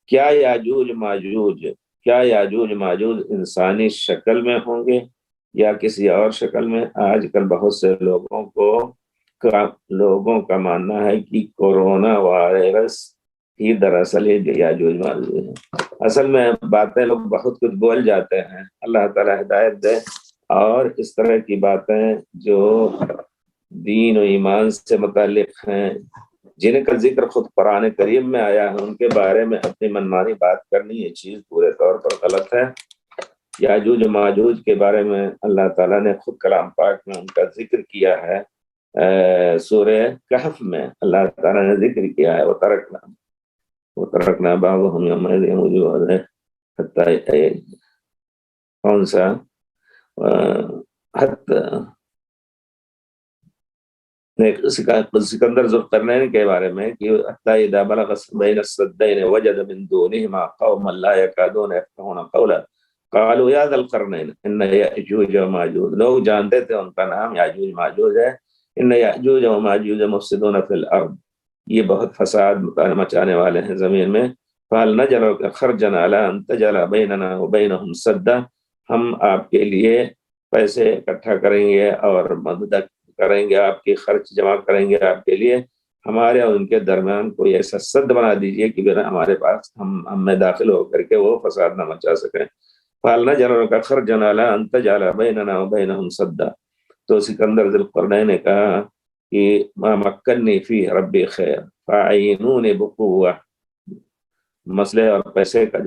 کیا یاجوج ماجوج انسانی شکل میں ہوں گے یا کسی اور شکل میں؟ آج کل بہت سے لوگوں کا ماننا ہے کہ کورونا وائرس ہی دراصل یاجوج ماجوج ہے۔ اصل میں باتیں لوگ بہت کچھ بول جاتے ہیں، اللہ تعالیٰ ہدایت دے، اور اس طرح کی باتیں جو دین و ایمان سے متعلق ہیں، جن کا ذکر خود قرآن کریم میں آیا ہے، ان کے بارے میں اپنی منمانی بات کرنی یہ چیز پورے طور پر غلط ہے۔ یاجوج و ماجوج کے بارے میں اللہ تعالیٰ نے خود کلام پاک میں ان کا ذکر کیا ہے۔ سورہ کہف میں اللہ تعالیٰ نے ذکر کیا ہے، وَتَرَكْنَا بَعْضَهُمْ يَوْمَئِذٍ وُجُوهًا حَتَّى کون سا سکندر ذوالقرنین کے بارے میں کہ حَتَّى إِذَا بَلَغَ بَيْنَ السَّدَّيْنِ وَجَدَ مِن دُونِهِمَا قَوْمًا لَا يَكَادُونَ يَفْقَهُونَ قَوْلًا قَالُوا يَا ذَا الْقَرْنَيْنِ إِنَّ يَأْجُوجَ وَمَأْجُوجَ، لوگ جانتے تھے ان کا نام یاجوج ماجوج ہے۔ إِنَّ يَأْجُوجَ وَمَأْجُوجَ مُفْسِدُونَ فِي الْأَرْضِ، یہ بہت فساد مچانے والے ہیں زمین میں۔ فَهَلْ نَجْعَلُ خَرْجًا عَلَىٰ أَن تَجْعَلَ بَيْنَنَا وَبَيْنَهُمْ سَدًّا، ہم آپ کے لیے پیسے اکٹھا کریں گے اور مدد کریں گے، آپ کی خرچ جمع کریں گے آپ کے لیے، ہمارے اور ان کے درمیان کوئی ایسا سد بنا دیجئے کہ بنا ہمارے پاس ہم میں داخل ہو کر کے وہ فساد نہ مچا سکیں۔ فَهَلْ نَجْعَلُ خَرْجًا عَلَىٰ أَن تَجْعَلَ بَيْنَنَا وَبَيْنَهُمْ سَدًّا، تو سکندر ذوالقرنین نے کہا کہ مَا مَكَّنِّي فِيهِ رَبِّي خَيْرٌ فَأَعِينُونِي بِقُوَّةٍ، مسئلے اور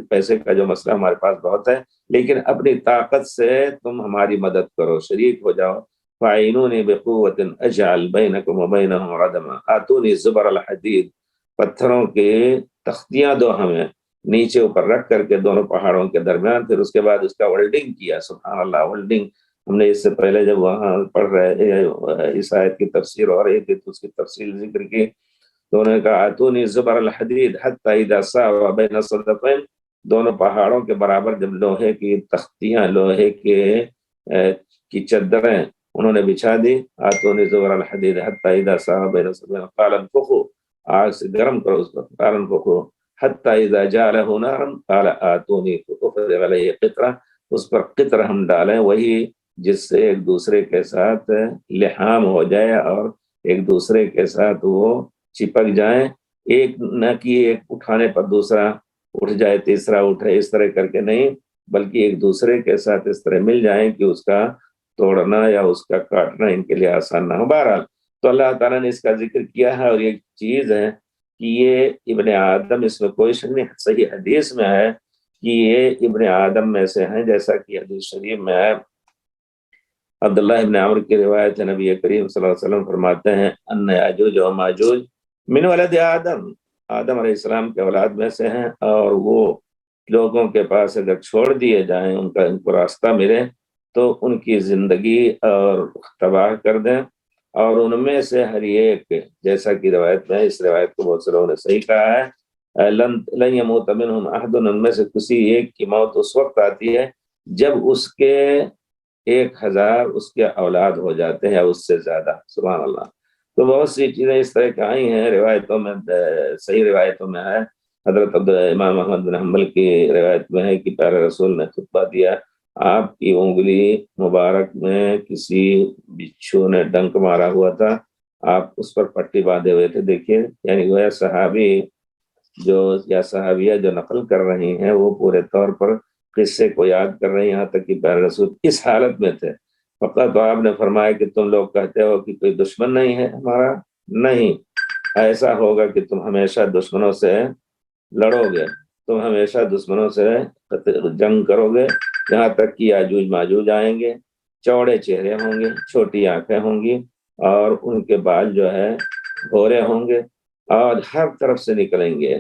پیسے کا جو مسئلہ ہمارے پاس بہت ہے، لیکن اپنی طاقت سے تم ہماری مدد کرو، شریک ہو جاؤ۔ فَأَعِينُونِي بِقُوَّةٍ أَجْعَلْ بَيْنَكُمْ وَبَيْنَهُمْ رَدْمًا آتُونِي زُبَرَ الْحَدِيدِ، پتھروں کے تختیاں دو ہمیں، نیچے اوپر رکھ کر کے دونوں پہاڑوں کے درمیان، پھر اس کے بعد اس کا ولڈنگ کیا۔ سبحان اللہ، ولڈنگ ہم نے اس سے پہلے جب وہاں پڑھ رہے اس آیت کی تفسیر اور ایک اس کی تفصیل ذکر کی، تو انہوں نے کہا آتونی زبر الحدید حتی اذا ساوى بین الصدفین، دونوں پہاڑوں کے برابر جب لوہے کی تختیاں، لوہے کی چدریں انہوں نے بچھا دی، آتونی زبر الحدید حتی اذا ساوى بین الصدفین قال انفخوا، آگ سے گرم کرو اس کو، قال انفخوا حتی اذا جعله نارا قال آتونی فافرغ علیہ قطرہ، اس پر قطر ہم ڈالیں، وہی جس سے ایک دوسرے کے ساتھ لحام ہو جائے اور ایک دوسرے کے ساتھ وہ چپک جائیں، ایک نہ کہ ایک اٹھانے پر دوسرا اٹھ جائے، تیسرا اٹھے، اس طرح کر کے نہیں، بلکہ ایک دوسرے کے ساتھ اس طرح مل جائیں کہ اس کا توڑنا یا اس کا کاٹنا ان کے لیے آسان نہ ہو۔ بہرحال تو اللہ تعالیٰ نے اس کا ذکر کیا ہے، اور یہ چیز ہے کہ یہ ابن آدم، اس میں کوئی شک نہیں، صحیح حدیث میں ہے کہ یہ ابن آدم میں سے ہیں، جیسا کہ حدیث شریف میں ہے۔ عبداللہ ابن عمر کی روایت ہے، نبی کریم صلی اللہ علیہ وسلم فرماتے ہیں ان یاجوج و ماجوج من ولد آدم، آدم علیہ السلام کے اولاد میں سے ہیں، اور وہ لوگوں کے پاس اگر چھوڑ دیے جائیں، ان کو راستہ ملے تو ان کی زندگی اور تباہ کر دیں، اور ان میں سے ہر ایک، جیسا کہ روایت میں، اس روایت کو بہت سے لوگوں نے صحیح کہا ہے، لن یموت منہم احد، ان میں سے کسی ایک کی موت اس وقت آتی ہے جب اس کے 1000 اس کے اولاد ہو جاتے ہیں، اس سے زیادہ۔ سبحان اللہ۔ تو بہت سی چیزیں اس طرح کی آئی ہیں روایتوں میں، صحیح روایتوں میں ہے۔ حضرت امام احمد بن حنبل کی روایت میں ہے کہ پیارے رسول نے خطبہ دیا، آپ کی انگلی مبارک میں کسی بچھو نے ڈنک مارا ہوا تھا، آپ اس پر پٹی باندھے ہوئے تھے۔ دیکھیے، یعنی وہ صحابی یا صحابیہ جو نقل کر رہی ہیں وہ پورے طور پر قصے کو یاد کر رہے ہیں، یہاں تک کہ پیارے رسول اس حالت میں تھے۔ فقط تو آپ نے فرمایا کہ تم لوگ کہتے ہو کہ کوئی دشمن نہیں ہے ہمارا، نہیں، ایسا ہوگا کہ تم ہمیشہ دشمنوں سے لڑو گے، تم ہمیشہ دشمنوں سے جنگ کرو گے، یہاں تک کہ یاجوج ماجوج آئیں گے، چوڑے چہرے ہوں گے، چھوٹی آنکھیں ہوں گی، اور ان کے بال جو ہے گھورے ہوں گے، اور ہر طرف سے نکلیں گے،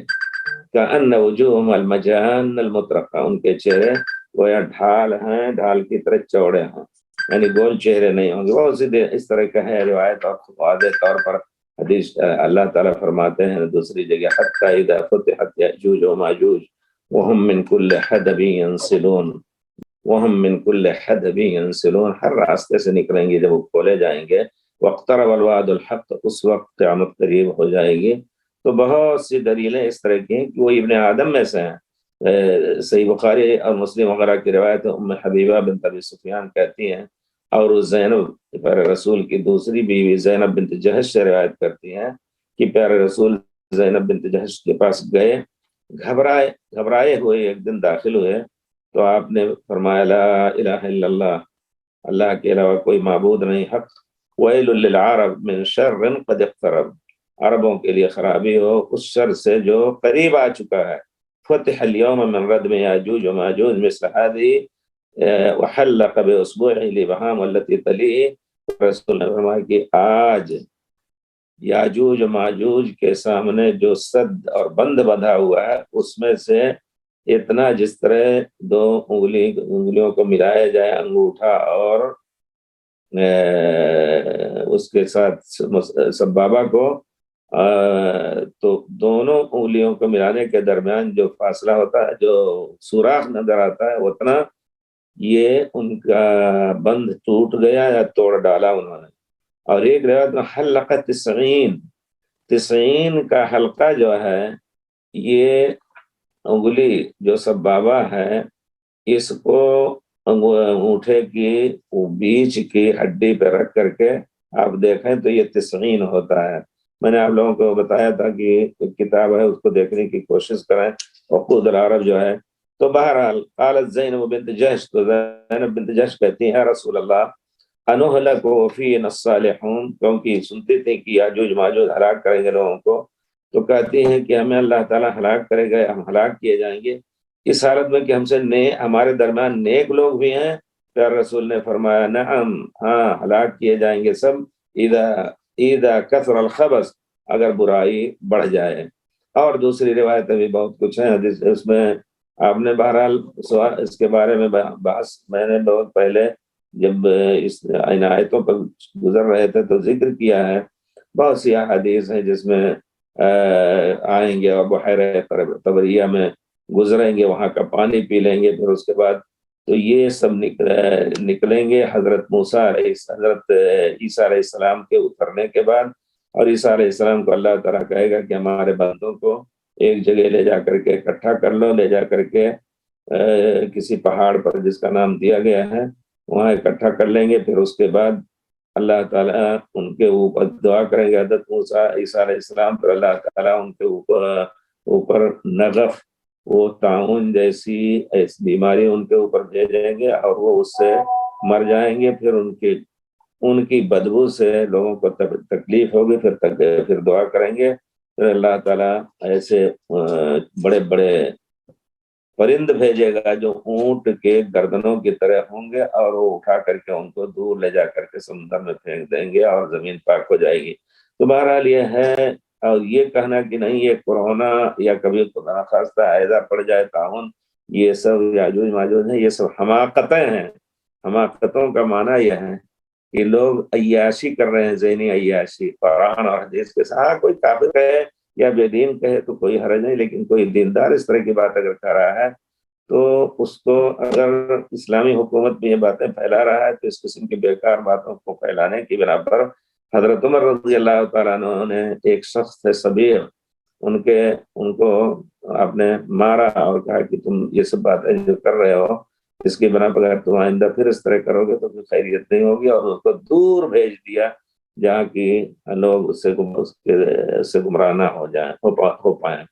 کأن وجوہہم المجان المطرقہ، ان کے چہرے گویا ڈھال ہیں، ڈھال کی طرح چوڑے ہیں، یعنی گول چہرے نہیں ہوں گے۔ بہت سی اس طرح کا ہے روایت، اور واضح طور پر حدیث اللہ تعالیٰ فرماتے ہیں دوسری جگہ حتی اذا فتحت یأجوج و ماجوج وہم من کل حدب ینسلون، وہم من کل حدب ینسلون، ہر راستے سے نکلیں گے جب وہ کھولے جائیں گے۔ واقترب الوعد الحق، اس وقت قیامت قریب ہو جائے گی۔ تو بہت سی دلیلیں اس طرح کی ہیں کہ وہ ابن آدم میں سے ہیں۔ صحیح بخاری اور مسلم وغیرہ کی روایت ام حبیبہ بنت ابی سفیان کہتی ہیں، اور زینب پیارے رسول کی دوسری بیوی زینب بنت جہش سے روایت کرتی ہیں کہ پیارے رسول زینب بنت جہش کے پاس گئے، گھبرائے ہوئے ایک دن داخل ہوئے، تو آپ نے فرمایا لا الہ الا اللہ، اللہ کے علاوہ کوئی معبود نہیں حق، ویل للعرب من شر قد اقترب، عربوں کے لیے خرابی ہو اس شر سے جو قریب آ چکا ہے، فتح اليوم من ردم یاجوج و ماجوج مثل هذه وحلق باصبعه لبهام التي تليه، رسول نے فرمایا کہ آج یاجوج و ماجوج کے سامنے جو صد اور بند بندھا ہوا ہے اس میں سے اتنا جس طرح دو انگلیوں کو ملایا جائے انگوٹھا اور اس کے ساتھ سبابہ کو، تو دونوں انگلیوں کو ملانے کے درمیان جو فاصلہ ہوتا ہے، جو سوراخ نظر آتا ہے، اتنا یہ ان کا بند ٹوٹ گیا یا توڑ ڈالا انہوں نے۔ اور ایک روایت میں حلقہ 90 کا حلقہ جو ہے، یہ انگلی جو سبابہ ہے اس کو انگوٹھے کی بیچ کی ہڈی پہ رکھ کر کے آپ دیکھیں تو یہ 90 ہوتا ہے۔ میں نے آپ لوگوں کو بتایا تھا کہ ایک کتاب ہے اس کو دیکھنے کی کوشش کریں، عقود العرب جو ہے۔ تو بہرحال قالت زینب بنت جہش، تو زینب بنت جہش کہتی ہیں رسول اللہ انہلک وفینا الصالحون، کیونکہ سنتی تھی کہ یاجوج ماجوج ہلاک کریں گے لوگوں کو، تو کہتی ہیں کہ ہمیں اللہ تعالیٰ ہلاک کرے گا، ہم ہلاک کیے جائیں گے اس حالت میں کہ ہم سے ہمارے درمیان نیک لوگ بھی ہیں۔ پیارے رسول نے فرمایا نعم، ہاں ہلاک کیے جائیں گے سب، اذا کثر الخبث، اگر برائی بڑھ جائے۔ اور دوسری روایتیں بھی بہت کچھ ہیں اس میں آپ نے بہرحال اس کے بارے میں بحث میں نے بہت پہلے جب ان آیتوں پر گزر رہے تھے تو ذکر کیا ہے۔ بہت سی احادیث ہیں جس میں آئیں گے اور بحیرہ طبریہ میں گزریں گے، وہاں کا پانی پی لیں گے، پھر اس کے بعد تو یہ سب نکلیں گے حضرت عیسیٰ علیہ السلام کے اترنے کے بعد، اور عیسیٰ علیہ السلام کو اللہ تعالیٰ کہے گا کہ ہمارے بندوں کو ایک جگہ لے جا کر کے اکٹھا کر لو، لے جا کر کے کسی پہاڑ پر جس کا نام دیا گیا ہے وہاں اکٹھا کر لیں گے، پھر اس کے بعد اللہ تعالیٰ ان کے اوپر دعا کریں گے حضرت موسیٰ عیسیٰ علیہ السلام، پھر اللہ تعالیٰ ان کے اوپر نغف، وہ طاعون جیسی بیماری ان کے اوپر بھیجیں گے اور وہ اس سے مر جائیں گے، پھر ان کی بدبو سے لوگوں کو تکلیف ہوگی، پھر دعا کریں گے، پھر اللہ تعالیٰ ایسے بڑے بڑے پرند بھیجے گا جو اونٹ کے گردنوں کی طرح ہوں گے، اور وہ اٹھا کر کے ان کو دور لے جا کر کے سمندر میں پھینک دیں گے اور زمین پاک ہو جائے گی۔ تو بہرحال یہ ہے، اور یہ کہنا کہ نہیں یہ کورونا یا کبھی خدا خاصہ عائدہ پڑ جائے تعاون، یہ سب یاجوج ماجوج ہیں، یہ سب حماقتیں ہیں۔ حماقتوں کا معنی یہ ہے کہ لوگ عیاشی کر رہے ہیں، ذہنی عیاشی قرآن اور حدیث کے ساتھ۔ کوئی کافر ہے یا بے دین کہے تو کوئی حرج نہیں، لیکن کوئی دیندار اس طرح کی بات اگر کر رہا ہے تو اس کو، اگر اسلامی حکومت میں یہ باتیں پھیلا رہا ہے تو اس قسم کی بیکار باتوں کو پھیلانے کی بنا پر حضرت عمر رضی اللہ تعالیٰ عنہ نے ایک شخص تھے صبیر، ان کو آپ نے مارا اور کہا کہ تم یہ سب باتیں جو کر رہے ہو اس کی بنا پر اگر تم آئندہ پھر اس طرح کرو گے تو پھر خیریت نہیں ہوگی، اور اس کو دور بھیج دیا جہاں کی لوگ اس سے گمراہ نہ ہو پائیں۔